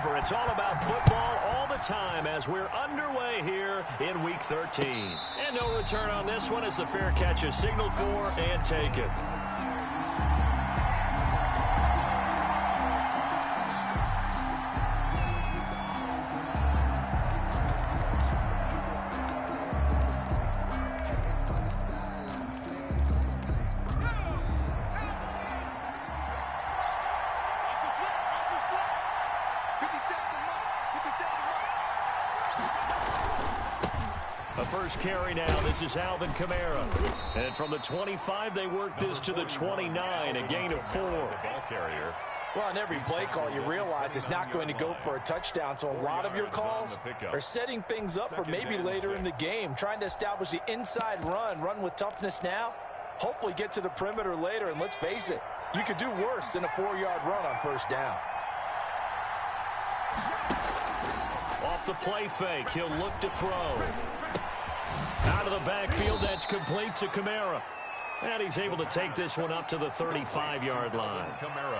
over. It's all about football all the time as we're underway here in Week 13. And no return on this one as the fair catch is signaled for and taken. First carry now. This is Alvin Kamara. And from the 25, they work this to the 29, a gain of 4. Ball carrier. Well, on every play call, you realize it's not going to go for a touchdown, so a lot of your calls are setting things up for maybe later in the game, trying to establish the inside run with toughness now, hopefully get to the perimeter later, and let's face it, you could do worse than a 4-yard run on first down. Off the play fake, he'll look to throw. Out of the backfield, that's complete to Kamara. And he's able to take this one up to the 35-yard line.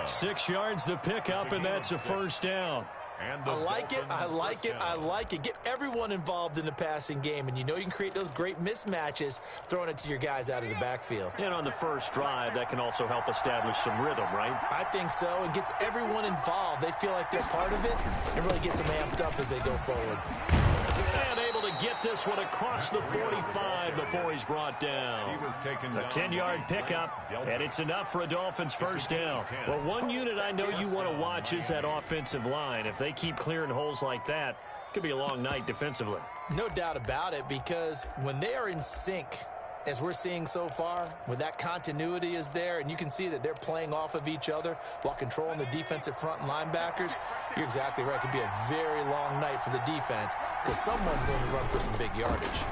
6 yards the pickup, and that's a first down. I like it, I like it, I like it. Get everyone involved in the passing game, and you know you can create those great mismatches throwing it to your guys out of the backfield. And on the first drive, that can also help establish some rhythm, right? I think so. It gets everyone involved. They feel like they're part of it and really gets them amped up as they go forward. And able to get this one across the 45 before he's brought down. A 10-yard pickup, and it's enough for a Dolphins first down. Well, one unit I know you want to watch is that offensive line. If they keep clearing holes like that, it could be a long night defensively. No doubt about it, because when they are in sync, as we're seeing so far, when that continuity is there and you can see that they're playing off of each other while controlling the defensive front and linebackers, you're exactly right. It could be a very long night for the defense because someone's going to run for some big yardage.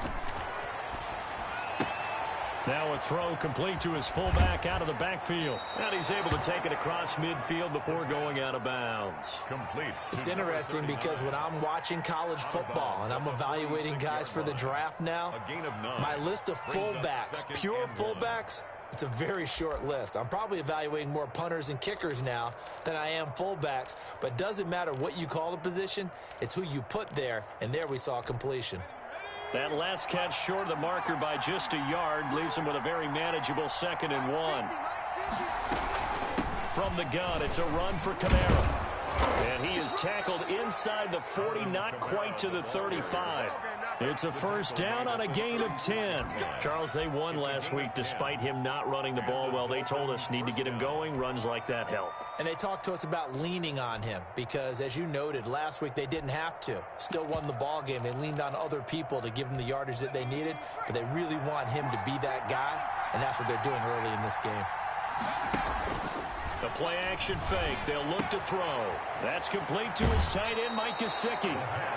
Now a throw complete to his fullback out of the backfield. And he's able to take it across midfield before going out of bounds. Complete. It's interesting because when I'm watching college football and I'm evaluating guys for the draft now, my list of fullbacks, pure fullbacks, it's a very short list. I'm probably evaluating more punters and kickers now than I am fullbacks, but it doesn't matter what you call the position, it's who you put there, and there we saw completion. That last catch short of the marker by just a yard leaves him with a very manageable 2nd and 1. From the gun, it's a run for Kamara. And he is tackled inside the 40, not quite to the 35. It's a first down on a gain of 10. Charles, they won last week despite him not running the ball well. They told us need to get him going. Runs like that help. And they talked to us about leaning on him because, as you noted, last week they didn't have to. Still won the ball game. They leaned on other people to give them the yardage that they needed, but they really want him to be that guy, and that's what they're doing early in this game. The play-action fake. They'll look to throw. That's complete to his tight end, Mike Gesicki.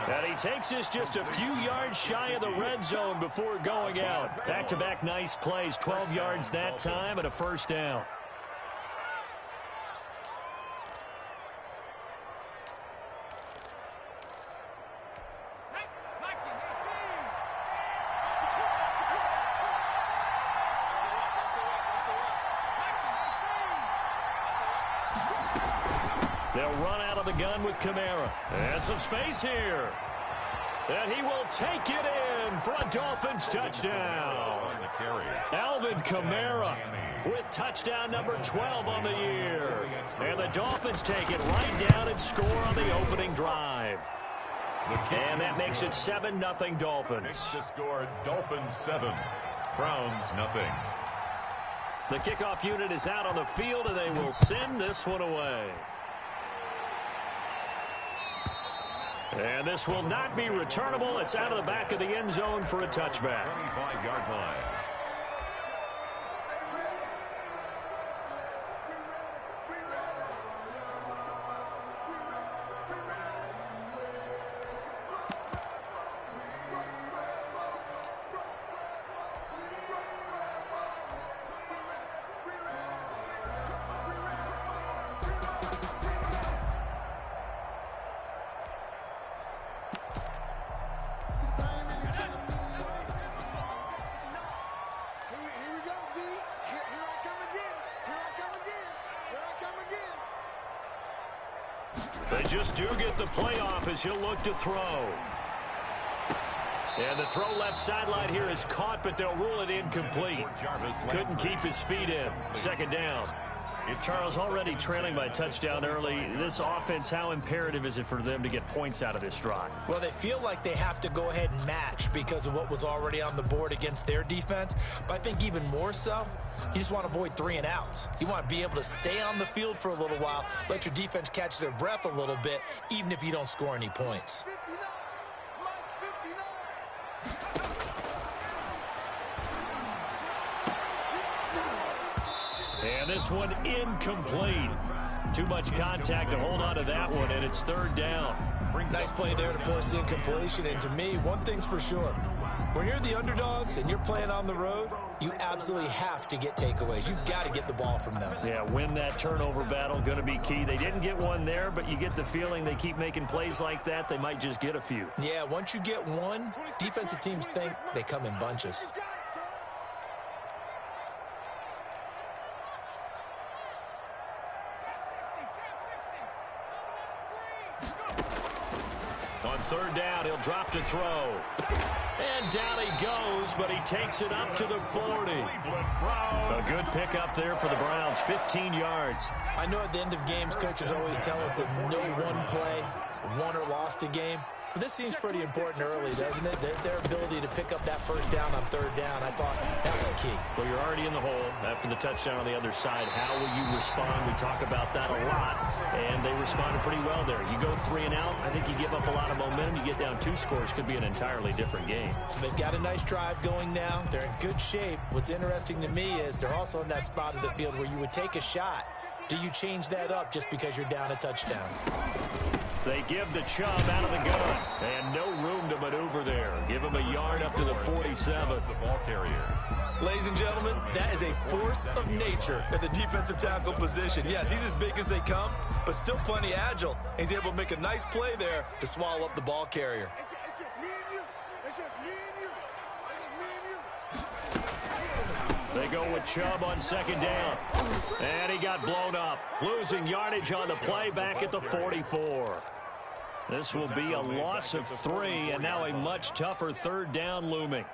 And he takes this just a few yards shy of the red zone before going out. Back-to-back nice plays. 12 yards that time and a first down. They'll run out of the gun with Kamara. And some space here. And he will take it in for a Dolphins touchdown. Alvin Kamara with touchdown number 12 on the year. And the Dolphins take it right down and score on the opening drive. And that makes it 7-0 Dolphins. Makes the score Dolphins 7, Browns nothing. The kickoff unit is out on the field, and they will send this one away. And this will not be returnable. It's out of the back of the end zone for a touchback. 25-yard line. They just do get the playoff as he'll look to throw. And the throw left sideline here is caught, but they'll rule it incomplete. Couldn't keep his feet in. Second down. Charles, already trailing by a touchdown early. This offense, how imperative is it for them to get points out of this drive? Well, they feel like they have to go ahead and match because of what was already on the board against their defense. But I think even more so, you just want to avoid 3 and outs. You want to be able to stay on the field for a little while, let your defense catch their breath a little bit, even if you don't score any points. And this one incomplete. Too much contact to hold on to that one, and it's third down. Nice play there to force the incompletion. And to me, one thing's for sure. When you're the underdogs and you're playing on the road, you absolutely have to get takeaways. You've got to get the ball from them. Yeah, win that turnover battle, going to be key. They didn't get one there, but you get the feeling they keep making plays like that, they might just get a few. Yeah, once you get one, defensive teams think they come in bunches. On third down, he'll drop to throw. And down he goes, but he takes it up to the 40. A good pickup there for the Browns, 15 yards. I know at the end of games, coaches always tell us that no one play won or lost a game. But this seems pretty important early, doesn't it? Their ability to pick up that first down on third down, I thought that was key. Well, you're already in the hole after the touchdown on the other side. How will you respond? We talk about that a lot, and they responded pretty well there. You go 3 and out, I think you give up a lot of momentum. You get down 2 scores, could be an entirely different game. So they've got a nice drive going now. They're in good shape. What's interesting to me is they're also in that spot of the field where you would take a shot. Do you change that up just because you're down a touchdown? They give the Chubb out of the gun, and no room to maneuver there. Give him a yard up to the 47. The ball carrier. Ladies and gentlemen, that is a force of nature at the defensive tackle position. Yes, he's as big as they come, but still plenty agile. He's able to make a nice play there to swallow up the ball carrier. It's just me and you. It's just me and you. It's just me and you. They go with Chubb on second down. And he got blown up. Losing yardage on the play back at the 44. This will be a loss of 3, and now a much tougher third down looming.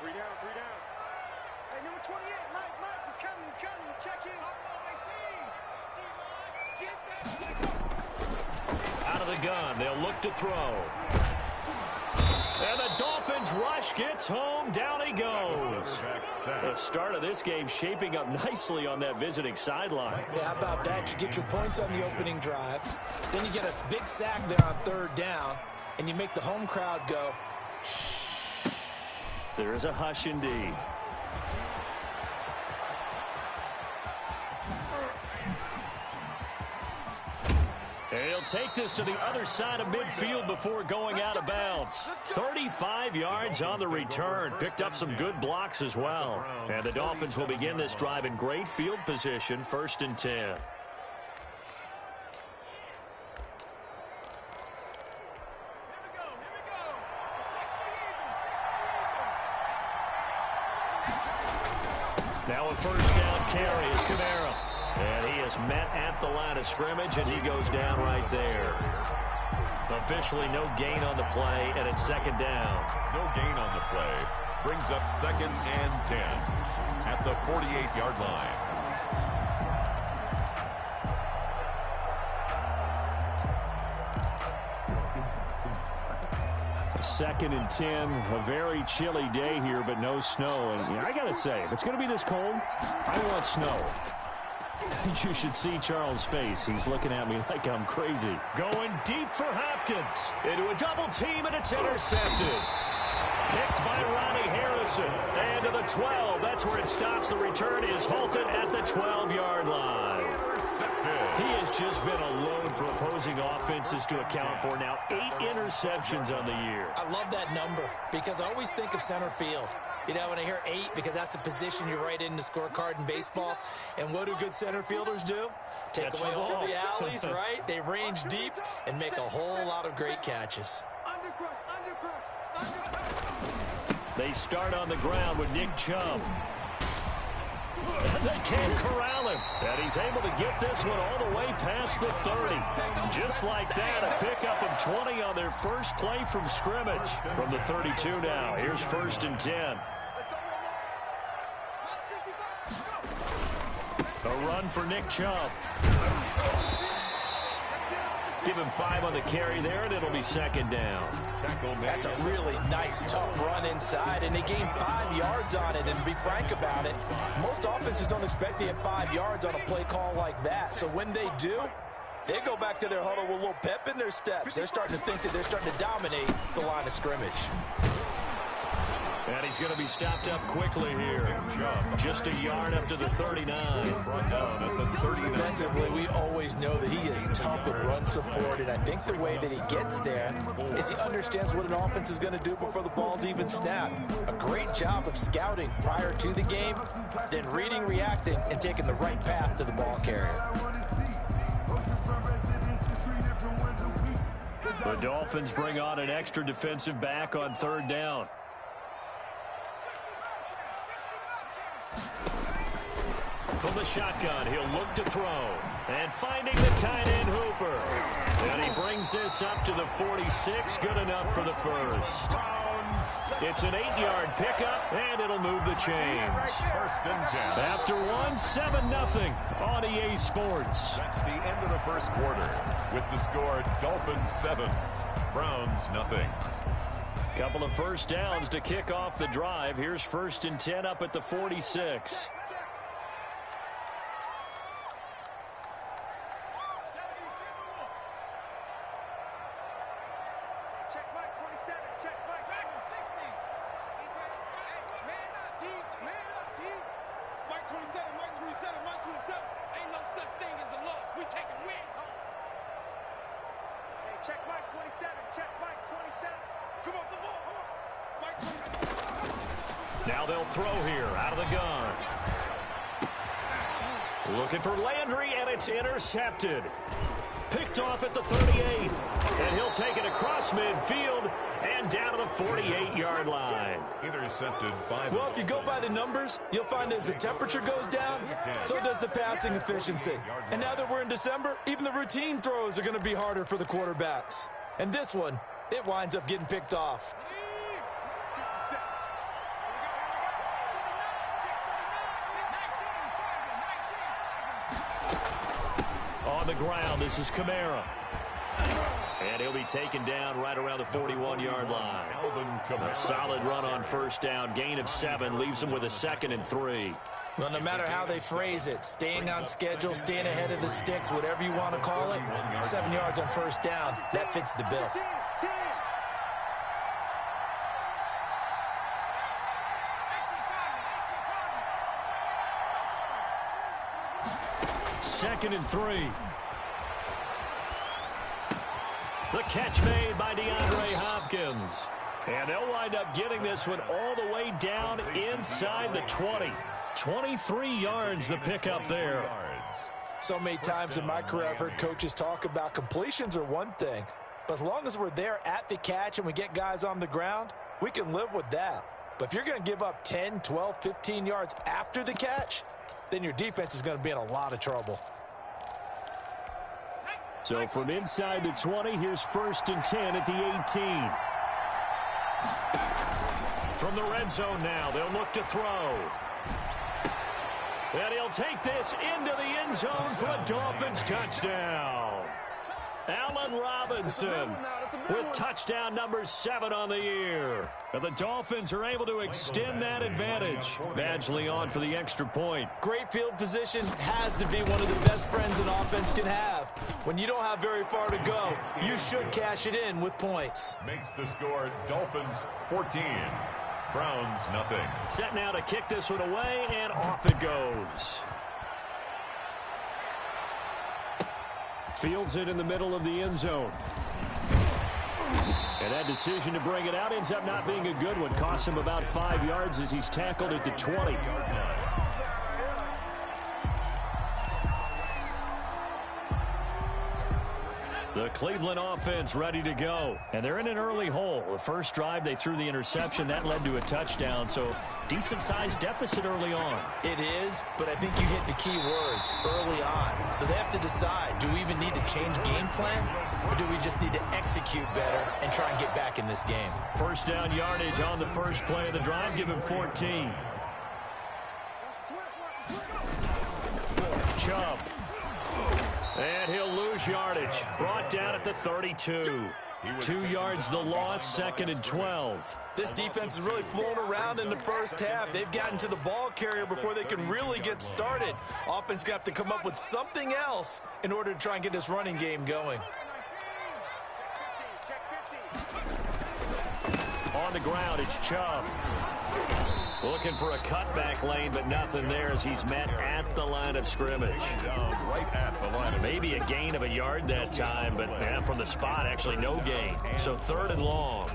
Three down. Hey, number 28, Mike, he's coming. Check in. Out of the gun, they'll look to throw. And the Dolphins rush gets home. Down he goes. The start of this game shaping up nicely on that visiting sideline. Yeah, how about that? You get your points on the opening drive. Then you get a big sack there on third down. And you make the home crowd go. There is a hush indeed. And he'll take this to the other side of midfield before going out of bounds. 35 yards on the return. Picked up some good blocks as well. And the Dolphins will begin this drive in great field position, 1st and 10. Now a first down carry is Kamara. And he is met at the line of scrimmage, and he goes down right there. Officially no gain on the play, and it's second down. No gain on the play. Brings up 2nd and 10 at the 48-yard line. Second and 10, a very chilly day here, but no snow. And I got to say, if it's going to be this cold, I want snow. You should see Charles' face. He's looking at me like I'm crazy. Going deep for Hopkins. Into a double team, and it's intercepted. Picked by Ronnie Harrison. And to the 12. That's where it stops. The return is halted at the 12-yard line. He has just been a load for opposing offenses to account for. Now 8 interceptions on the year. I love that number because I always think of center field. You know, when I hear 8, because that's the position you write in the scorecard in baseball. And what do good center fielders do? Take away all the alleys, right? They range deep and make a whole lot of great catches. They start on the ground with Nick Chubb. And they can't corral him. And he's able to get this one all the way past the 30. Just like that, a pickup of 20 on their first play from scrimmage. From the 32 now, here's 1st and 10. A run for Nick Chubb. Give him 5 on the carry there, and it'll be 2nd down. That's a really nice, tough run inside, and they gained 5 yards on it. And to be frank about it, most offenses don't expect to get 5 yards on a play call like that. So when they do, they go back to their huddle with a little pep in their steps. They're starting to think that they're starting to dominate the line of scrimmage. And he's going to be stopped up quickly here. Just a yard up to the 39. Brought down at the 39. Defensively, we always know that he is tough in run support, and I think the way that he gets there is he understands what an offense is going to do before the ball's even snapped. A great job of scouting prior to the game, then reading, reacting, and taking the right path to the ball carrier. The Dolphins bring on an extra defensive back on 3rd down. From the shotgun, he'll look to throw. And finding the tight end Hooper. And he brings this up to the 46. Good enough for the first. It's an 8-yard pickup, and it'll move the chains. 1st and 10. After one, 7-0 on EA Sports. That's the end of the first quarter. With the score, Dolphins 7, Browns nothing. Couple of first downs to kick off the drive. Here's 1st and 10 up at the 46. Now they'll throw here out of the gun. Looking for Landry, and it's intercepted. Picked off at the 38. And he'll take it across midfield and down to the 48-yard line. Intercepted by Well, if you go by the numbers, you'll find as the temperature goes down, so does the passing efficiency. And now that we're in December, even the routine throws are going to be harder for the quarterbacks. And this one, it winds up getting picked off. On the ground, this is Kamara. And he'll be taken down right around the 41-yard line. A solid run on 1st down. Gain of 7 leaves him with a 2nd and 3. Well, no matter how they phrase it, staying on schedule, staying ahead of the sticks, whatever you want to call it, 7 yards on 1st down, that fits the bill. Second and 3. The catch made by DeAndre Hopkins. And they'll wind up getting this one all the way down inside the 20. 23 yards the pickup there. So many times in my career I've heard coaches talk about completions are one thing, but as long as we're there at the catch and we get guys on the ground, we can live with that. But if you're going to give up 10, 12, 15 yards after the catch, then your defense is going to be in a lot of trouble. So from inside the 20, here's 1st and 10 at the 18. From the red zone now, they'll look to throw. And he'll take this into the end zone for a Dolphins touchdown. Allen Robinson with touchdown number 7 on the year. And the Dolphins are able to extend that advantage. Badgley on for the extra point. Great field position has to be one of the best friends an offense can have. When you don't have very far to go, you should cash it in with points. Makes the score Dolphins 14, Browns nothing. Set now to kick this one away, and off it goes. Fields it in the middle of the end zone. And that decision to bring it out ends up not being a good one. Costs him about 5 yards as he's tackled at the 20. The Cleveland offense ready to go. And they're in an early hole. The first drive, they threw the interception. That led to a touchdown. So decent-sized deficit early on. It is, but I think you hit the key words, early on. So they have to decide, do we even need to change game plan? Or do we just need to execute better and try and get back in this game? First down yardage on the first play of the drive. Give him 14. Chubb. And he'll lose yardage. Brought down at the 32. 2 yards the loss, 2nd and 12. This defense is really flown around in the first half. They've gotten to the ball carrier before they can really get started. Offense going to have to come up with something else in order to try and get this running game going. On the ground, it's Chubb. Looking for a cutback lane, but nothing there as he's met at the line of scrimmage. Right at the line of Maybe a gain of a yard that time, but from the spot, actually no gain. So 3rd and long.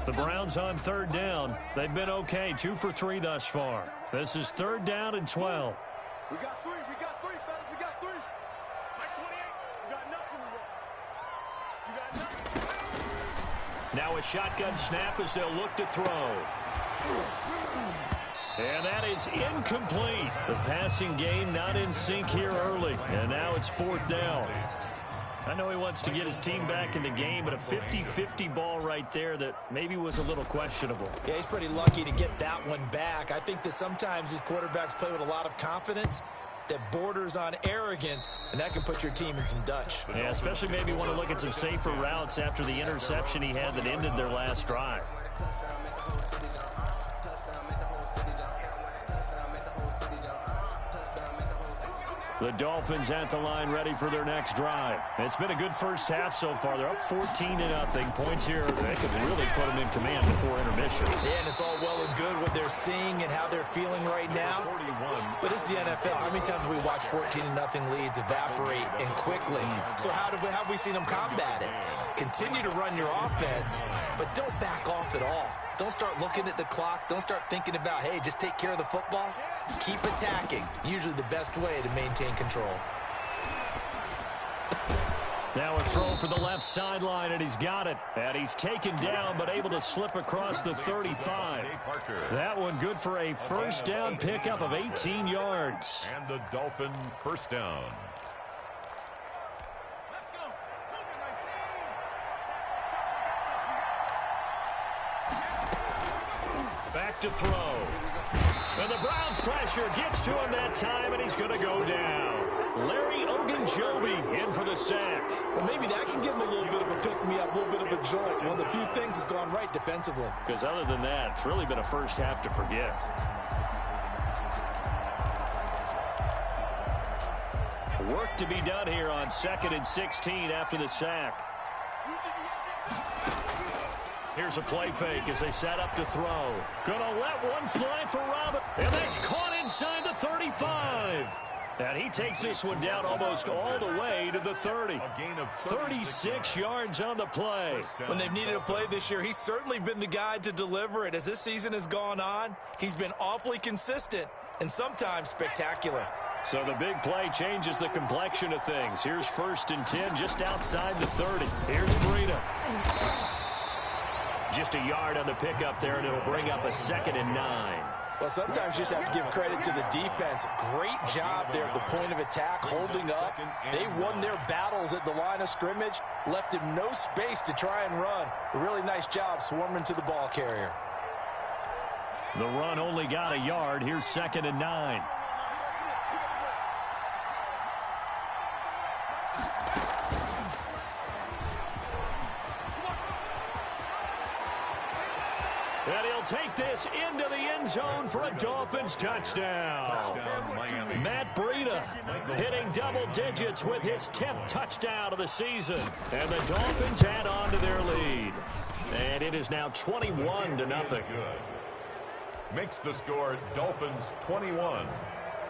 The Browns on 3rd down. They've been okay, 2 for 3 thus far. This is 3rd down and 12. We got 3, fellas, we got 3. Mike 28, we got nothing to run. You got nothing. Now a shotgun snap as they'll look to throw. And that is incomplete. The passing game not in sync here early. And now it's 4th down. I know he wants to get his team back in the game, but a 50-50 ball right there that maybe was a little questionable. Yeah, he's pretty lucky to get that one back. I think that sometimes these quarterbacks play with a lot of confidence that borders on arrogance, and that can put your team in some Dutch. Yeah, especially maybe want to look at some safer routes after the interception he had that ended their last drive. The Dolphins at the line ready for their next drive. It's been a good first half so far. They're up 14-0. Points here, they could really put them in command before intermission. Yeah, and it's all well and good what they're seeing and how they're feeling right now. But it's the NFL. How many times have we watched 14-0 leads evaporate and quickly? So how have we seen them combat it? Continue to run your offense, but don't back off at all. Don't start looking at the clock. Don't start thinking about, hey, just take care of the football. Keep attacking. Usually the best way to maintain control. Now a throw for the left sideline, and he's got it. And he's taken down, but able to slip across the 35. That one good for a first down pickup of 18 yards. And the Dolphin first down. Back to throw. And the Browns pressure gets to him that time, and he's going to go down. Larry Ogunjobi in for the sack. Well, maybe that can give him a little bit of a pick-me-up, a little bit of a jolt. One of the few things that's gone right defensively. Because other than that, it's really been a first half to forget. Work to be done here on 2nd and 16 after the sack. Here's a play fake as they set up to throw. Gonna let one fly for Robert. And that's caught inside the 35. And he takes this one down almost all the way to the 30. A gain of 36 yards on the play. When they've needed a play this year, he's certainly been the guy to deliver it. As this season has gone on, he's been awfully consistent and sometimes spectacular. So the big play changes the complexion of things. Here's 1st and 10 just outside the 30. Here's Breida. Just a yard on the pickup there, and it'll bring up a 2nd and 9. Well, sometimes you just have to give credit to the defense. Great job there at the point of attack, holding up. They won their battles at the line of scrimmage, left him no space to try and run. A really nice job swarming to the ball carrier. The run only got a yard. Here's 2nd and 9. And he'll take this into the end zone for a Dolphins touchdown. Matt Breida hitting double digits with his 10th touchdown of the season. And the Dolphins add on to their lead. And it is now 21-0. Makes the score Dolphins 21,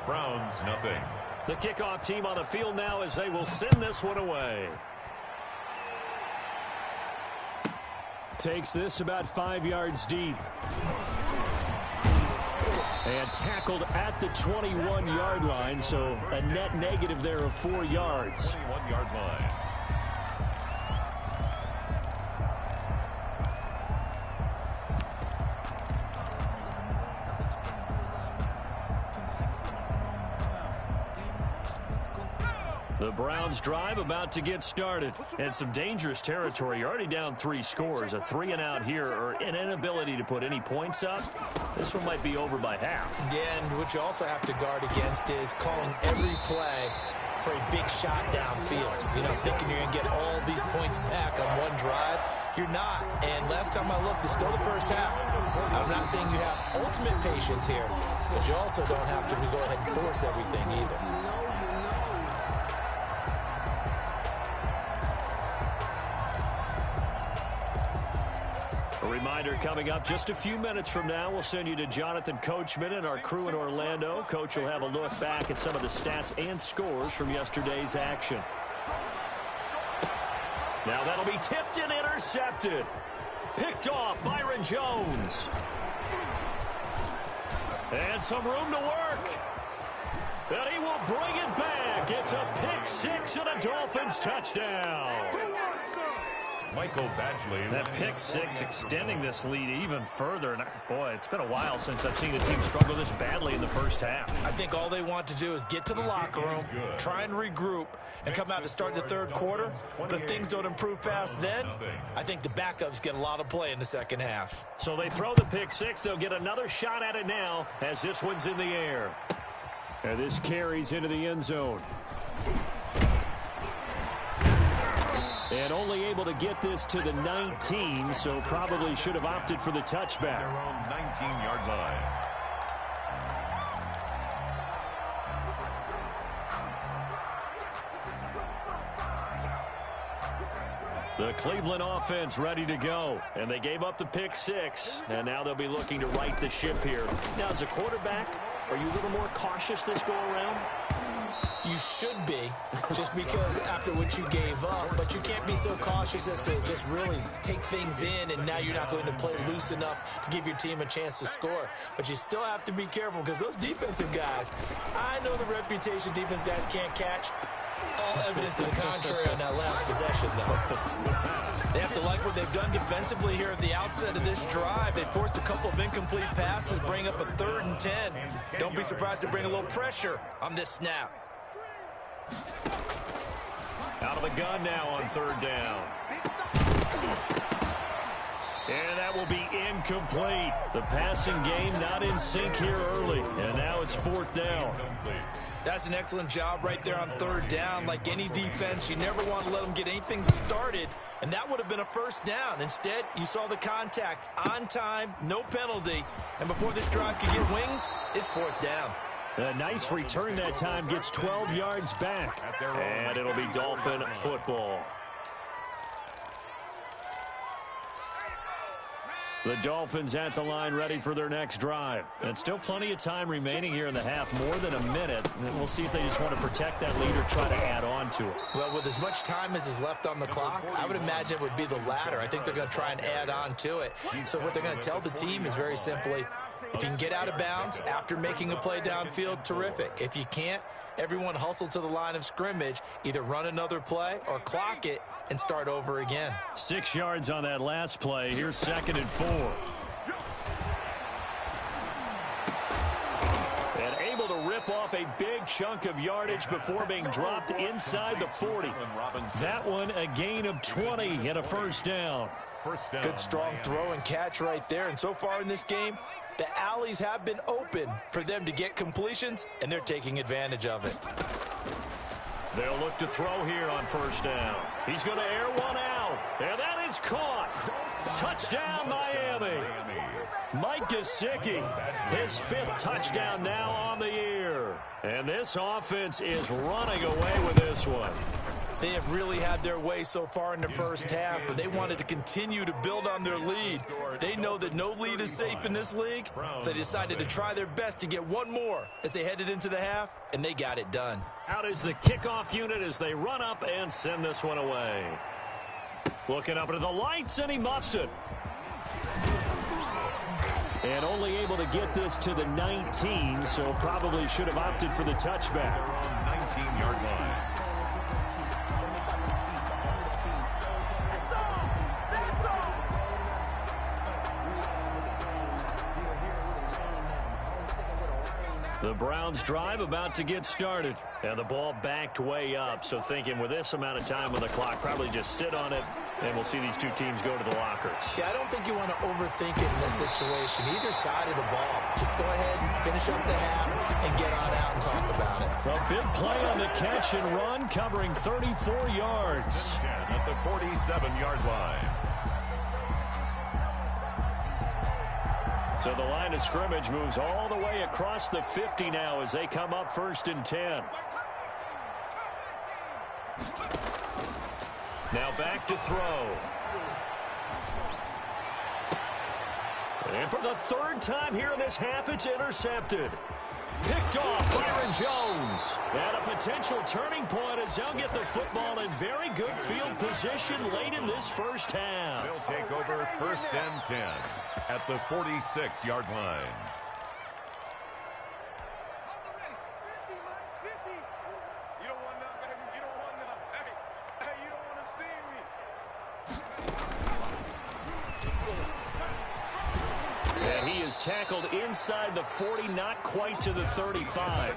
Browns nothing. The kickoff team on the field now as they will send this one away. Takes this about 5 yards deep. And tackled at the 21-yard line, so a net negative there of 4 yards. 21-yard line. The Browns drive about to get started. And some dangerous territory. You're already down 3 scores. A 3-and-out here or an inability to put any points up. This one might be over by half. Yeah, and what you also have to guard against is calling every play for a big shot downfield. You know, thinking you're going to get all these points back on one drive. You're not. And last time I looked, it's still the first half. I'm not saying you have ultimate patience here, but you also don't have to go ahead and force everything either. A reminder coming up just a few minutes from now, we'll send you to Jonathan Coachman and our crew in Orlando. Coach will have a look back at some of the stats and scores from yesterday's action. Now that'll be tipped and intercepted. Picked off Byron Jones. And some room to work. And he will bring it back. It's a pick 6 and a Dolphins touchdown. Michael Badgley. That pick 6 extending this lead even further. And boy, it's been a while since I've seen a team struggle this badly in the first half. I think all they want to do is get to the locker room, try and regroup, and come out to start the third quarter. But if things don't improve fast then, I think the backups get a lot of play in the second half. So they throw the pick 6. They'll get another shot at it now as this one's in the air. And this carries into the end zone. And only able to get this to the 19, so probably should have opted for the touchback. Their own 19-yard line. The Cleveland offense ready to go. And they gave up the pick 6, and now they'll be looking to right the ship here. Now, as a quarterback, are you a little more cautious this go-around? You should be, just because after what you gave up, but you can't be so cautious as to just really take things in, and now you're not going to play loose enough to give your team a chance to score. But you still have to be careful because those defensive guys, I know the reputation defense guys can't catch. All evidence to the contrary on that last possession, though. They have to like what they've done defensively here at the outset of this drive. They forced a couple of incomplete passes, bring up a 3rd and 10. Don't be surprised to bring a little pressure on this snap. Out of the gun now on 3rd down. And that will be incomplete. The passing game not in sync here early. And now it's 4th down. That's an excellent job right there on 3rd down. Like any defense, you never want to let them get anything started. And that would have been a 1st down. Instead, you saw the contact on time, no penalty. And before this drive could get wings, it's 4th down. A nice return that time, gets 12 yards back. And it'll be Dolphin football. The Dolphins at the line ready for their next drive. And still plenty of time remaining here in the half, more than a minute. And we'll see if they just want to protect that lead or try to add on to it. Well, with as much time as is left on the clock, I would imagine it would be the latter. I think they're going to try and add on to it. So what they're going to tell the team is very simply, if you can get out of bounds after making a play downfield, terrific. If you can't, everyone hustle to the line of scrimmage, either run another play or clock it and start over again. 6 yards on that last play. Here's 2nd and 4. And able to rip off a big chunk of yardage before being dropped inside the 40. That one a gain of 20 and a 1st down. Good strong throw and catch right there. And so far in this game, the alleys have been open for them to get completions, and they're taking advantage of it. They'll look to throw here on 1st down. He's going to air one out, and that is caught. Touchdown, Miami. Mike Gesicki, his 5th touchdown now on the year. And this offense is running away with this one. They have really had their way so far in the first half, but they wanted to continue to build on their lead. They know that no lead is safe in this league, so they decided to try their best to get one more as they headed into the half, and they got it done. Out is the kickoff unit as they run up and send this one away. Looking up into the lights, and he muffs it. And only able to get this to the 19, so probably should have opted for the touchback. They're on 19-yard line. The Browns drive about to get started. And the ball backed way up. So thinking with this amount of time on the clock, probably just sit on it, and we'll see these two teams go to the lockers. Yeah, I don't think you want to overthink it in this situation. Either side of the ball. Just go ahead and finish up the half and get on out and talk about it. A big play on the catch and run, covering 34 yards. At the 47-yard line. So the line of scrimmage moves all the way across the 50 now as they come up 1st and 10. Now back to throw. And for the 3rd time here in this half, it's intercepted. Picked off Byron Jones. And a potential turning point as they'll get the football in very good field position late in this first half. They'll take over 1st and 10 at the 46-yard line. 50, Mike, 50. You don't want none, baby. You don't want none. Hey, you don't want to see me. And he is tackled inside the 40, not quite to the 35.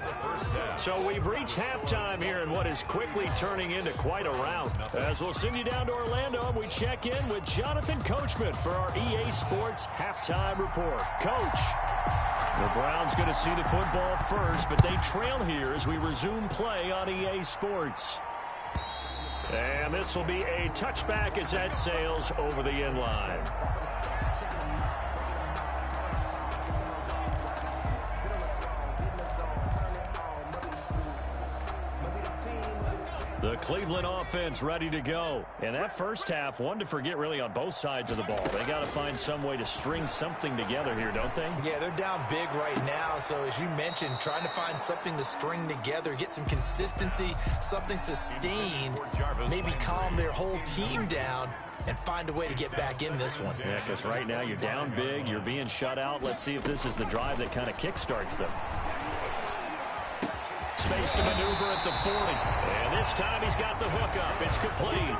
So we've reached halftime here in what is quickly turning into quite a rout. As we'll send you down to Orlando, and we check in with Jonathan Coachman for our EA Sports Halftime Report. Coach, the Browns going to see the football first, but they trail here as we resume play on EA Sports. And this will be a touchback as that sails over the end line. The Cleveland offense ready to go. And that first half, one to forget really on both sides of the ball. They got to find some way to string something together here, don't they? Yeah, they're down big right now. So as you mentioned, trying to find something to string together, get some consistency, something sustained, maybe calm their whole team down and find a way to get back in this one. Yeah, because right now you're down big, you're being shut out. Let's see if this is the drive that kind of kickstarts them. Space to maneuver at the 40. And this time he's got the hook up. It's complete.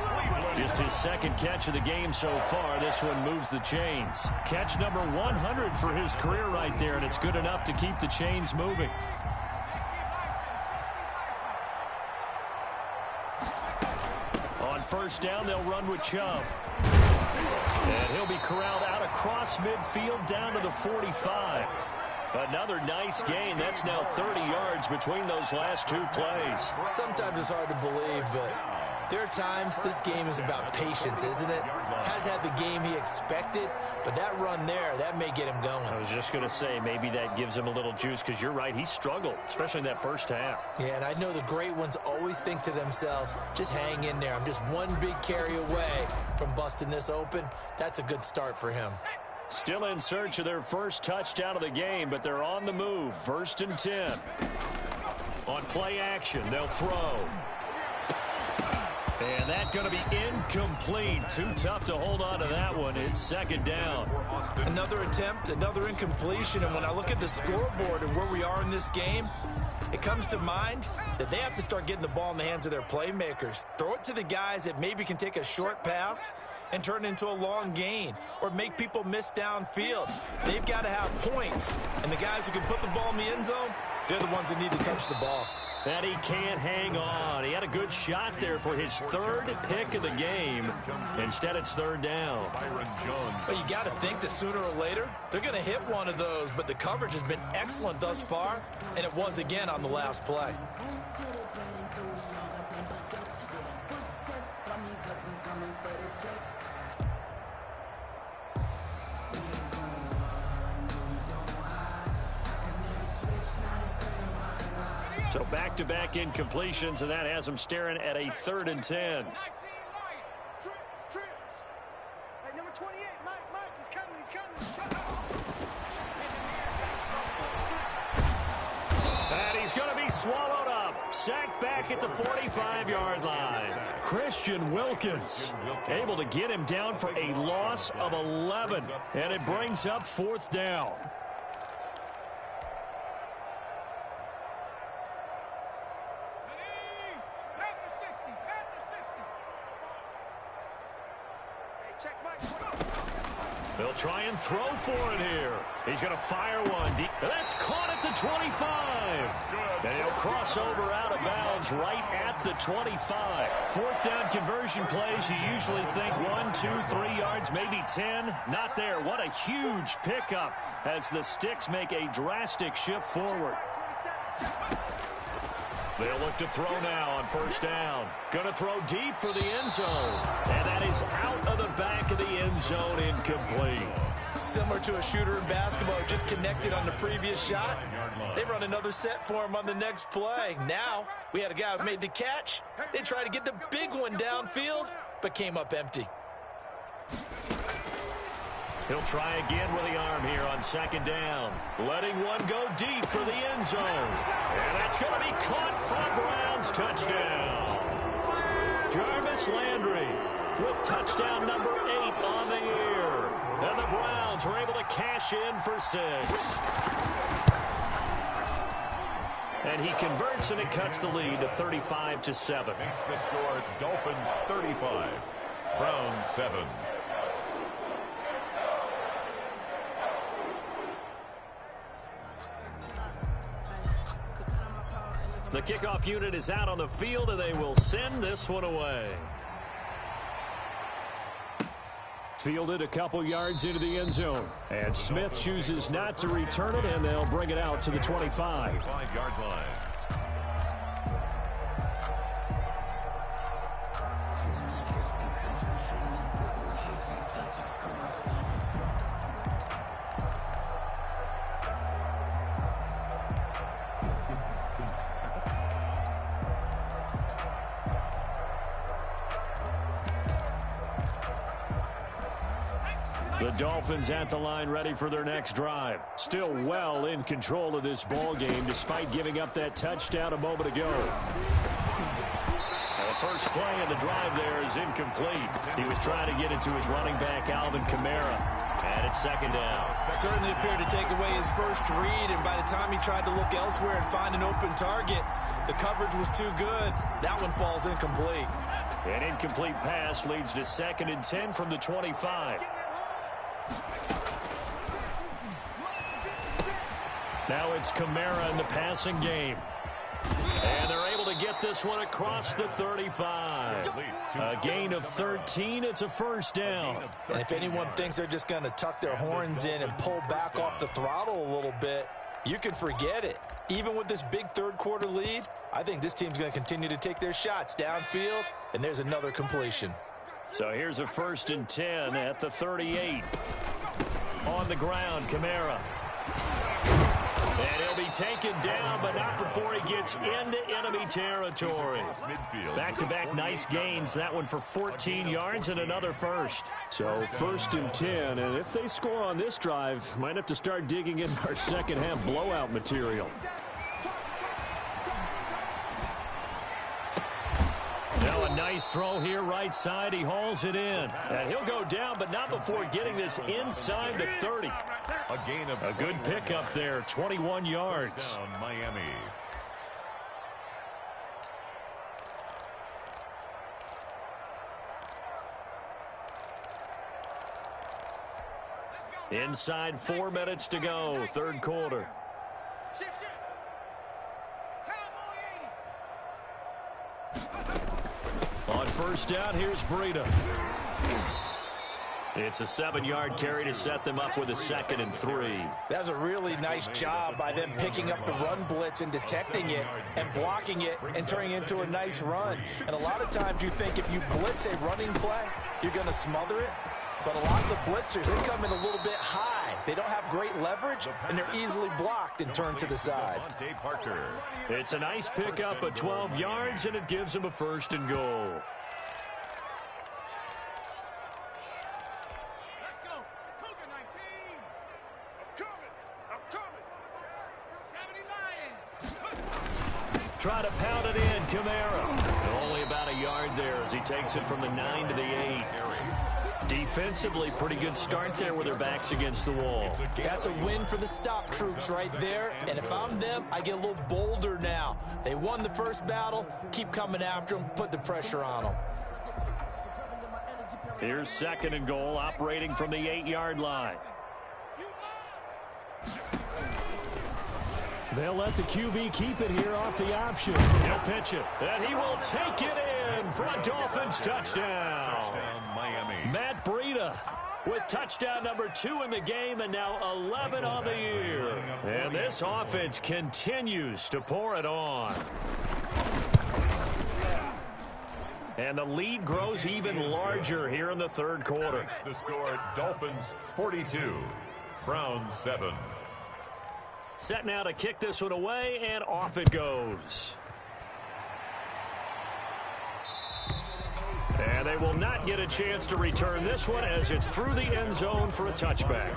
Just his 2nd catch of the game so far. This one moves the chains. Catch number 100 for his career right there, and it's good enough to keep the chains moving. On 1st down, they'll run with Chubb. And he'll be corralled out across midfield down to the 45. Another nice gain. That's now 30 yards between those last 2 plays. Sometimes it's hard to believe, but there are times this game is about patience, isn't it? Has had the game he expected, but that run there, that may get him going. I was just going to say, maybe that gives him a little juice, because you're right, he struggled, especially in that first half. Yeah, and I know the great ones always think to themselves, just hang in there. I'm just one big carry away from busting this open. That's a good start for him. Still in search of their first touchdown of the game, but they're on the move. 1st and 10. On play action, they'll throw. And that's going to be incomplete. Too tough to hold on to that one. It's 2nd down. Another attempt, another incompletion. And when I look at the scoreboard and where we are in this game, it comes to mind that they have to start getting the ball in the hands of their playmakers. Throw it to the guys that maybe can take a short pass and turn it into a long gain or make people miss downfield. They've got to have points. And the guys who can put the ball in the end zone, they're the ones that need to touch the ball. That he can't hang on. He had a good shot there for his 3rd pick of the game. Instead, it's 3rd down. Byron Jones. But you got to think that sooner or later, they're going to hit one of those. But the coverage has been excellent thus far, and it was again on the last play. So back-to-back incompletions, and that has them staring at a 3rd and 10. Trips. Hey, number 28, Mike, he's coming. And he's going to be swallowed up. Sacked back at the 45-yard line. Christian Wilkins able to get him down for a loss of 11. And it brings up 4th down. They'll try and throw for it here. He's going to fire one deep. That's caught at the 25. And he'll cross over out of bounds right at the 25. 4th down conversion plays, you usually think 1, 2, 3 yards, maybe 10. Not there. What a huge pickup as the Sticks make a drastic shift forward. They'll look to throw now on 1st down. Going to throw deep for the end zone. And that is out of the back of the end zone, incomplete. Similar to a shooter in basketball who just connected on the previous shot. They run another set for him on the next play. Now, we had a guy who made the catch. They tried to get the big one downfield, but came up empty. He'll try again with the arm here on 2nd down. Letting one go deep for the end zone. And that's going to be caught for Browns. Touchdown. Jarvis Landry with touchdown number 8 on the year. And the Browns are able to cash in for 6. And he converts, and it cuts the lead to 35-7. Makes the score Dolphins 35, Browns 7. The kickoff unit is out on the field, and they will send this one away. Fielded a couple yards into the end zone. And Smith chooses not to return it, and they'll bring it out to the 25. 5-yard line. The Dolphins at the line ready for their next drive. Still well in control of this ball game despite giving up that touchdown a moment ago. The first play of the drive there is incomplete. He was trying to get it to his running back, Alvin Kamara. And it's 2nd down. Certainly appeared to take away his first read, and by the time he tried to look elsewhere and find an open target, the coverage was too good. That one falls incomplete. An incomplete pass leads to 2nd and 10 from the 25. Now it's Kamara in the passing game. And they're able to get this one across the 35. A gain of 13. It's a 1st down. And if anyone thinks they're just going to tuck their horns in and pull back off the throttle a little bit, you can forget it. Even with this big 3rd quarter lead, I think this team's going to continue to take their shots downfield, and there's another completion. So here's a 1st and 10 at the 38. On the ground, Kamara. And he'll be taken down, but not before he gets into enemy territory. Back-to-back nice gains. That one for 14 yards and another 1st. So 1st and 10, and if they score on this drive, might have to start digging in our second-half blowout material. Now a nice throw here right side. He hauls it in. And he'll go down, but not before getting this inside the 30. A gain of a good pickup there, 21 yards. Down Miami. Inside 4 minutes to go, 3rd quarter. On 1st down, here's Breida. It's a 7-yard carry to set them up with a 2nd and 3. That's a really nice job by them picking up the run blitz and detecting it and blocking it and turning it into a nice run. And a lot of times you think if you blitz a running play, you're going to smother it. But a lot of the blitzers, they come in a little bit high. They don't have great leverage, and they're easily blocked and turned to the side. It's a nice pickup of 12 yards, and it gives them a 1st and goal. try to pound it in. Kamara. Only about a yard there as he takes it from the 9 to the 8. Defensively, pretty good start there with their backs against the wall. That's a win for the stop troops right there. And if I'm them, I get a little bolder now. They won the first battle. Keep coming after them. Put the pressure on them. Here's 2nd and goal, operating from the 8-yard line. They'll let the QB keep it here off the option. He'll pitch it, and he will take it in for a Dolphins touchdown. Miami. Matt Breida with touchdown number 2 in the game, and now 11 on the year. And this offense continues to pour it on. And the lead grows even larger here in the 3rd quarter. The score, Dolphins 42, Browns 7. Set now to kick this one away, and off it goes. And they will not get a chance to return this one as it's through the end zone for a touchback.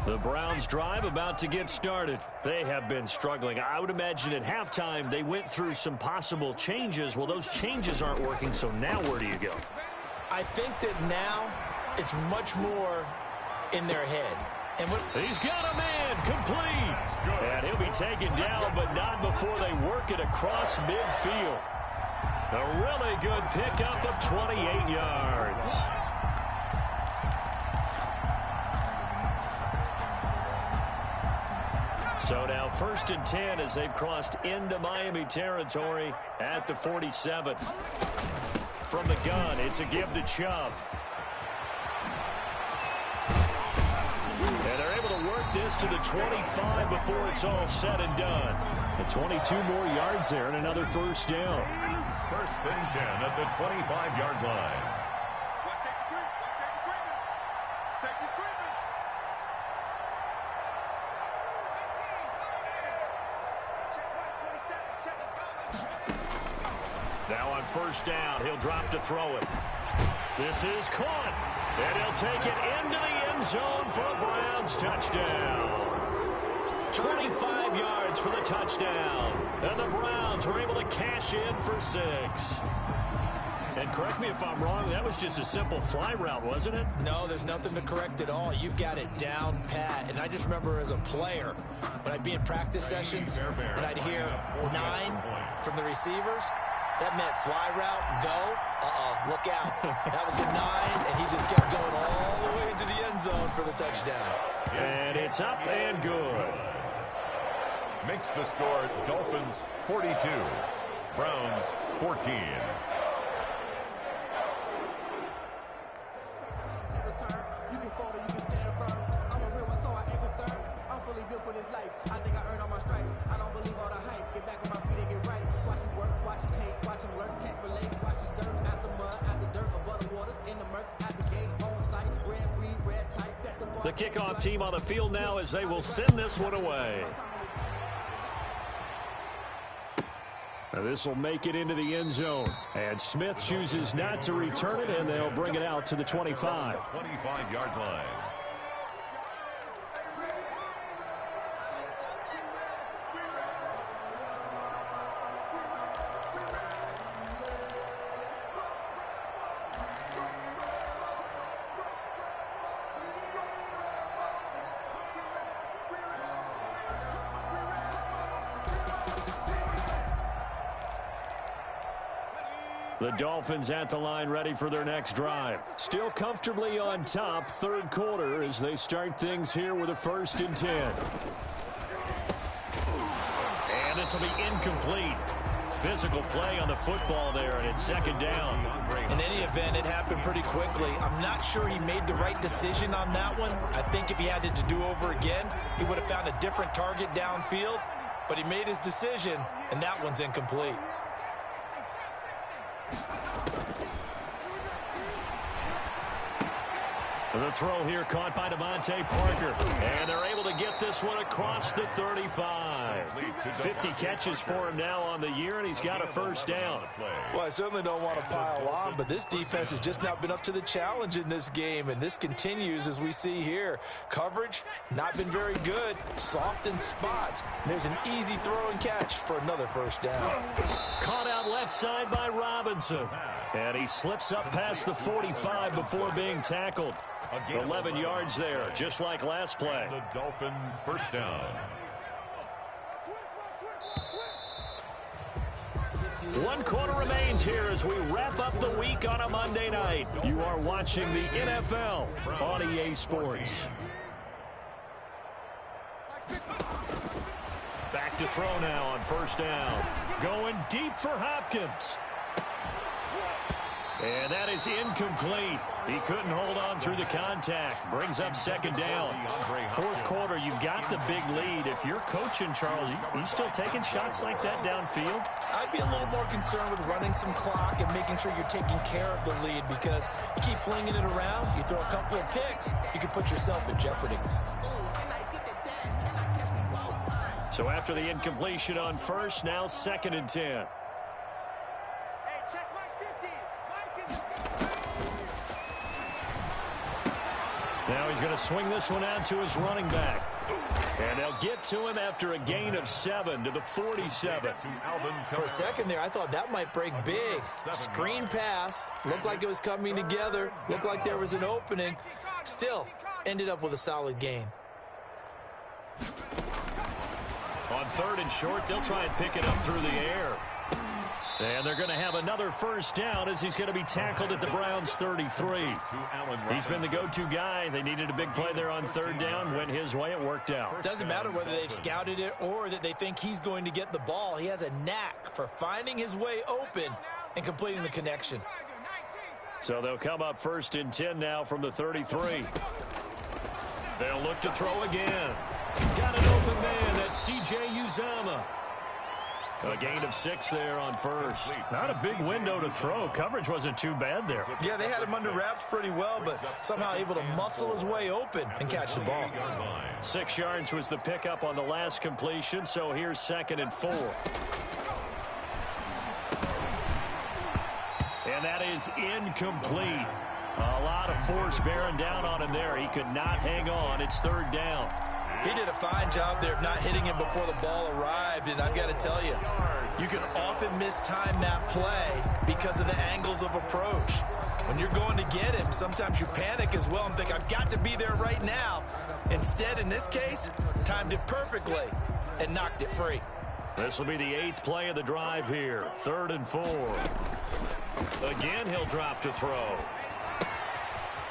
The Browns drive about to get started. They have been struggling. I would imagine at halftime they went through some possible changes. Well, those changes aren't working, so now where do you go? I think that now it's much more in their head. And he's got a man complete. And he'll be taken down, but not before they work it across midfield. A really good pickup of 28 yards. So now 1st and 10 as they've crossed into Miami territory at the 47. From the gun, it's a give to Chubb. And they're able to work this to the 25 before it's all said and done. The 22 more yards there and another 1st down. 1st and 10 at the 25-yard line. Now on 1st down, he'll drop to throw it. This is caught, and he'll take it into the end zone for a Browns touchdown. 25 yards for the touchdown, and the Browns are able to cash in for 6. And correct me if I'm wrong, that was just a simple fly route, wasn't it? No, there's nothing to correct at all. You've got it down pat. And I just remember as a player, when I'd be in practice sessions, and I'd hear 9 from the receivers, that meant fly route, go, look out. That was the 9, and he just kept going all the way into the end zone for the touchdown. And it's up and good. Makes the score Dolphins 42, Browns 14. The kickoff team on the field now as they will send this one away. Now this will make it into the end zone. And Smith chooses not to return it, and they'll bring it out to the 25. 25-yard line. The Dolphins at the line ready for their next drive. Still comfortably on top, 3rd quarter as they start things here with a 1st and 10. And this will be incomplete. Physical play on the football there, and it's 2nd down. In any event, it happened pretty quickly. I'm not sure he made the right decision on that one. I think if he had it to do over again, he would have found a different target downfield. But he made his decision, and that one's incomplete. The throw here caught by Devontae Parker. And they're able to get this one across the 35. 50 catches for him now on the year, and he's got a first down. Well, I certainly don't want to pile on, but this defense has just not been up to the challenge in this game, and this continues as we see here. Coverage, not been very good. Soft in spots. There's an easy throw and catch for another first down. Caught out left side by Robinson. And he slips up past the 45 before being tackled. 11 yards there, just like last play. The Dolphin first down. One quarter remains here as we wrap up the week on a Monday night. You are watching the NFL on EA Sports. Back to throw now on first down. Going deep for Hopkins. And that is incomplete. He couldn't hold on through the contact. Brings up second down. Fourth quarter, you've got the big lead. If you're coaching, Charles, you still taking shots like that downfield? I'd be a little more concerned with running some clock and making sure you're taking care of the lead, because you keep flinging it around, you throw a couple of picks, you can put yourself in jeopardy. So after the incompletion on first, now 2nd and 10. Now he's going to swing this one out to his running back. And they'll get to him after a gain of 7 to the 47. For a second there, I thought that might break big. Screen pass. Looked like it was coming together. Looked like there was an opening. Still, ended up with a solid gain. On 3rd and short, they'll try and pick it up through the air. And they're going to have another first down as he's going to be tackled at the Browns' 33. He's been the go-to guy. They needed a big play there on 3rd down. Went his way. It worked out. Doesn't matter whether they've scouted it or that they think he's going to get the ball. He has a knack for finding his way open and completing the connection. So they'll come up 1st and 10 now from the 33. They'll look to throw again. Got an open man. That's C.J. Uzomah. A gain of 6 there on first. Not a big window to throw. Coverage wasn't too bad there. Yeah, they had him under wraps pretty well, but somehow able to muscle his way open and catch the ball. 6 yards was the pickup on the last completion, so here's 2nd and 4. And that is incomplete. A lot of force bearing down on him there. He could not hang on. It's 3rd down. He did a fine job there of not hitting him before the ball arrived, and I've got to tell you, you can often mistime that play because of the angles of approach. When you're going to get him, sometimes you panic as well and think, I've got to be there right now. Instead, in this case, timed it perfectly and knocked it free. This will be the 8th play of the drive here. 3rd and 4. Again, he'll drop to throw.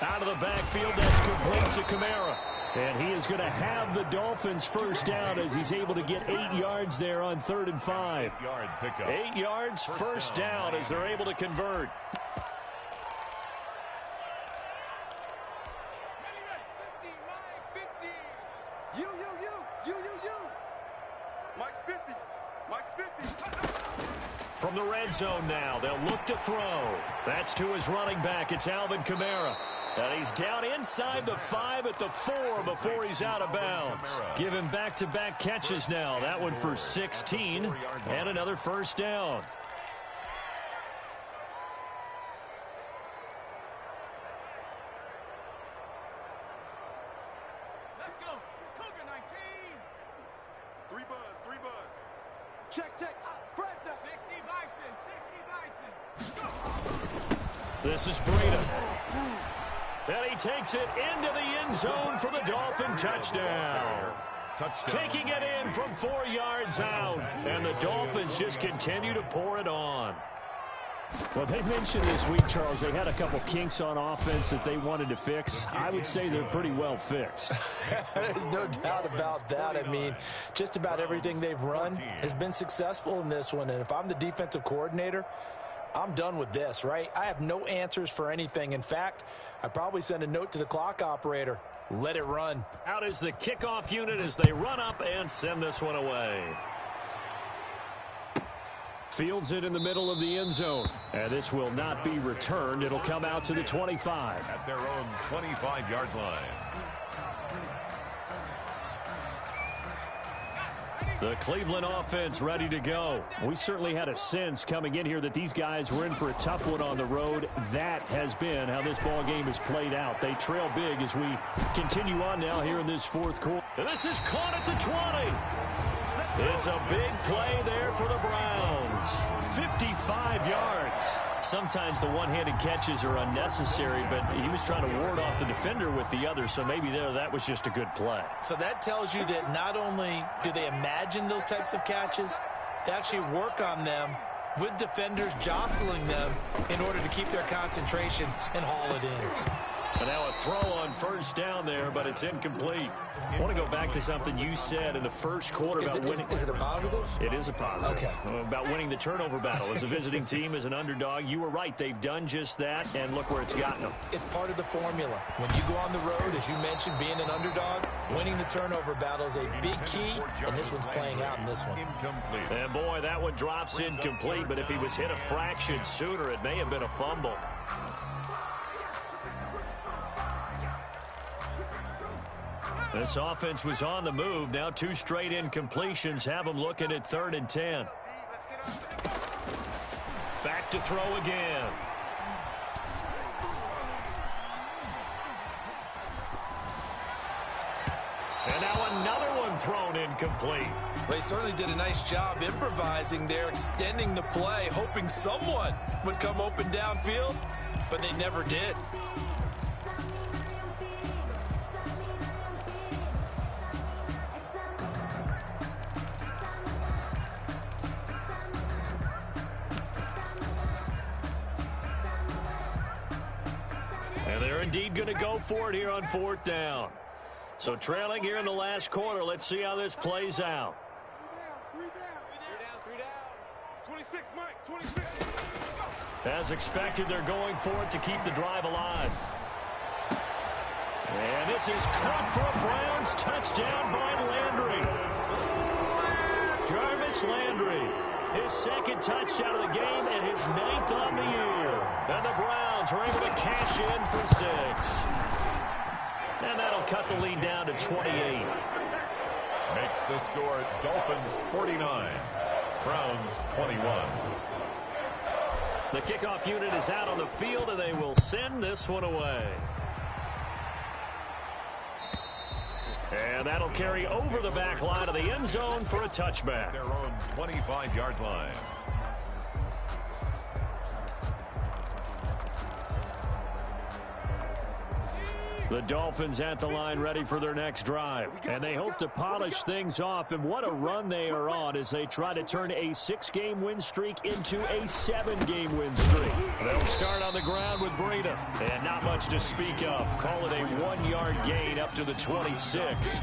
Out of the backfield, that's complete to Kamara. And he is going to have the Dolphins first down as he's able to get 8 yards there on 3rd and 5. 8 yards, first down as they're able to convert. Mike's 50. Mike's 50. From the red zone now, they'll look to throw. That's to his running back. It's Alvin Kamara. And he's down inside the 5 at the 4 before he's out of bounds. Give him back-to-back catches now. That one for 16 and another first down. Let's go. Cougar 19. 3 buzz, 3 buzz. Check, check. Fresno. 60 Bison, 60 Bison. This is Breida. And he takes it into the end zone for the Dolphin touchdown. Taking it in from 4 yards out. And the Dolphins just continue to pour it on. Well, they mentioned this week, Charles, they had a couple kinks on offense that they wanted to fix. I would say they're pretty well fixed. There's no doubt about that. I mean, just about everything they've run has been successful in this one. And if I'm the defensive coordinator, I'm done with this, right? I have no answers for anything. In fact, I'd probably send a note to the clock operator. Let it run. Out is the kickoff unit as they run up and send this one away. Fields it in the middle of the end zone. And this will not be returned. It'll come out to the 25. At their own 25-yard line. The Cleveland offense ready to go. We certainly had a sense coming in here that these guys were in for a tough one on the road. That has been how this ball game has played out. They trail big as we continue on now here in this fourth quarter. This is caught at the 20. It's a big play there for the Browns. 55 yards. Sometimes the one-handed catches are unnecessary, but he was trying to ward off the defender with the other, so maybe that was just a good play. So that tells you that not only do they imagine those types of catches, they actually work on them with defenders jostling them in order to keep their concentration and haul it in. And now a throw on first down there, but it's incomplete. I want to go back to something you said in the first quarter about winning. Is it a positive? It is a positive. Okay. About winning the turnover battle. As a visiting team, as an underdog, you were right. They've done just that, and look where it's gotten them. It's part of the formula. When you go on the road, as you mentioned, being an underdog, winning the turnover battle is a big key, and this one's playing out in this one. Incomplete. And boy, that one drops incomplete, but if he was hit a fraction sooner, it may have been a fumble. This offense was on the move. Now 2 straight incompletions have them looking at 3rd and 10. Back to throw again. And now another one thrown incomplete. Well, he certainly did a nice job improvising there, extending the play, hoping someone would come open downfield, but they never did. And they're indeed going to go for it here on 4th down. So trailing here in the last quarter. Let's see how this plays out. 3 down. 26, Mike, 26. As expected, they're going for it to keep the drive alive. And this is caught for a Browns touchdown by Landry. Jarvis Landry, his 2nd touchdown of the game and his 9th on the year. And the Browns are able to cash in for 6. And that'll cut the lead down to 28. Makes the score Dolphins 49, Browns 21. The kickoff unit is out on the field, and they will send this one away. And that'll carry over the back line of the end zone for a touchback. Their own 25-yard line. The Dolphins at the line ready for their next drive. And they hope to polish things off. And what a run they are on as they try to turn a 6-game win streak into a 7-game win streak. They'll start on the ground with Breida. And not much to speak of. Call it a 1-yard gain up to the 26.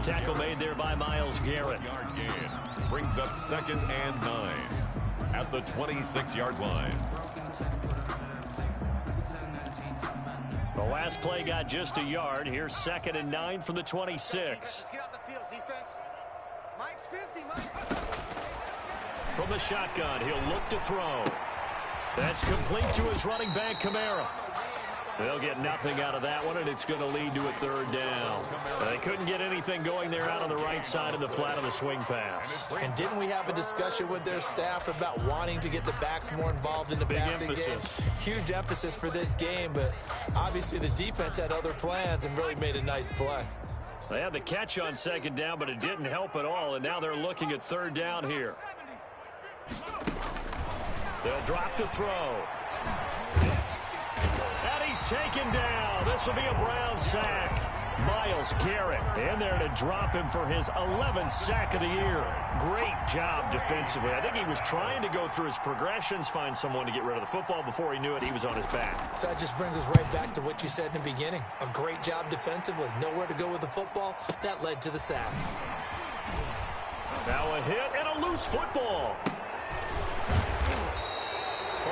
Tackle made there by Myles Garrett. Yard gain. Brings up 2nd and 9 at the 26-yard line. The last play got just a yard. Here's 2nd and 9 from the 26. Get out the field, defense. Mike's 50, Mike's 50. From the shotgun, he'll look to throw. That's complete to his running back, Kamara. They'll get nothing out of that one, and it's going to lead to a 3rd down. They couldn't get anything going there out on the right side of the flat of the swing pass. And didn't we have a discussion with their staff about wanting to get the backs more involved in the passing game? Huge emphasis for this game, but obviously the defense had other plans and really made a nice play. They had the catch on 2nd down, but it didn't help at all, and now they're looking at 3rd down here. They'll drop to throw. And he's taken down. This will be a Brown sack. Myles Garrett in there to drop him for his 11th sack of the year. Great job defensively. I think he was trying to go through his progressions, find someone to get rid of the football. Before he knew it, he was on his back. So that just brings us right back to what you said in the beginning. A great job defensively. Nowhere to go with the football. That led to the sack. Now a hit and a loose football.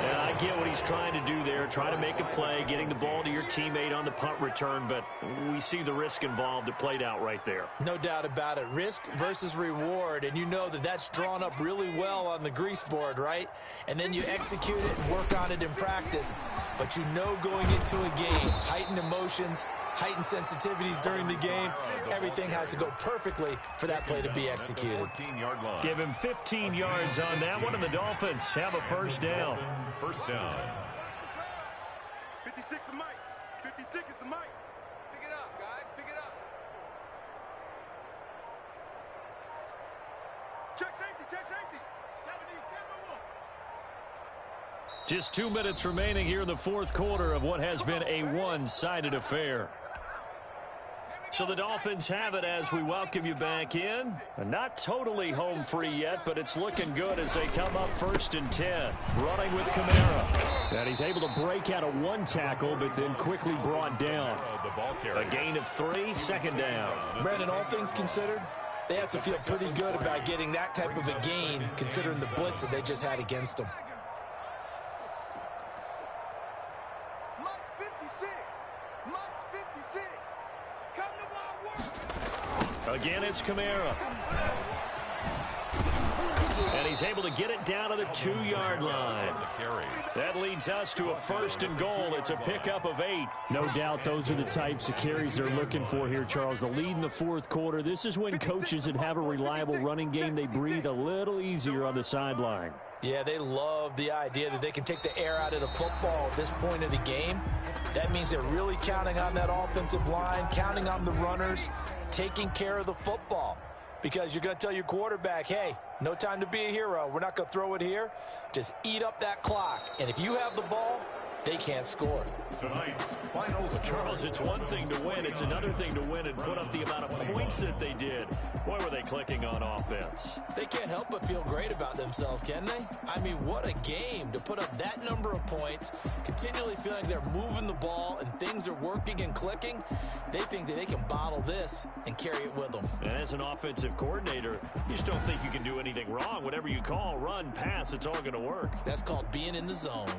And I get what he's trying to do there, try to make a play, getting the ball to your teammate on the punt return, but we see the risk involved. It played out right there. No doubt about it. Risk versus reward, and you know that that's drawn up really well on the grease board, right? And then you execute it and work on it in practice. But you know going into a game, heightened emotions, heightened sensitivities during the game, everything has to go perfectly for that play to be executed. Give him 15 yards on that one, and the Dolphins have a first down. First down. 56 is Mike. 56 is the Mike. Pick it up, guys. Pick it up. Check safety. Check safety. 70-10. Just 2 minutes remaining here in the fourth quarter of what has been a one-sided affair. So the Dolphins have it as we welcome you back in. Not totally home free yet, but it's looking good as they come up 1st and 10. Running with Kamara. And he's able to break out of one tackle, but then quickly brought down. A gain of 3, second down. Brandon, all things considered, they have to feel pretty good about getting that type of a gain, considering the blitz that they just had against them. Again, it's Kamara. And he's able to get it down to the 2-yard line. That leads us to a 1st and goal. It's a pickup of 8. No doubt those are the types of carries they're looking for here, Charles. The lead in the fourth quarter. This is when coaches that have a reliable running game, they breathe a little easier on the sideline. Yeah, they love the idea that they can take the air out of the football at this point of the game. That means they're really counting on that offensive line, counting on the runners, taking care of the football. Because you're going to tell your quarterback, hey, no time to be a hero. We're not going to throw it here. Just eat up that clock. And if you have the ball, they can't score. Tonight's final Well, Charles, it's one thing to win. It's another thing to win and put up the amount of points that they did. Boy, were they clicking on offense. They can't help but feel great about themselves, can they? I mean, what a game to put up that number of points, continually feeling they're moving the ball and things are working and clicking. They think that they can bottle this and carry it with them. And as an offensive coordinator, you just don't think you can do anything wrong. Whatever you call, run, pass, it's all going to work. That's called being in the zone.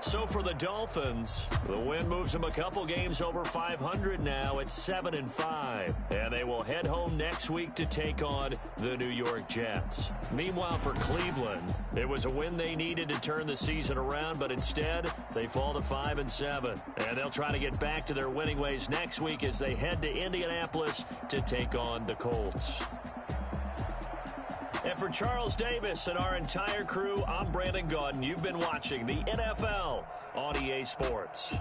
So for the Dolphins, the win moves them a couple games over 500 now at 7-5. And they will head home next week to take on the New York Jets. Meanwhile, for Cleveland, it was a win they needed to turn the season around, but instead they fall to 5-7. And they'll try to get back to their winning ways next week as they head to Indianapolis to take on the Colts. And for Charles Davis and our entire crew, I'm Brandon Gaudin. You've been watching the NFL on EA Sports.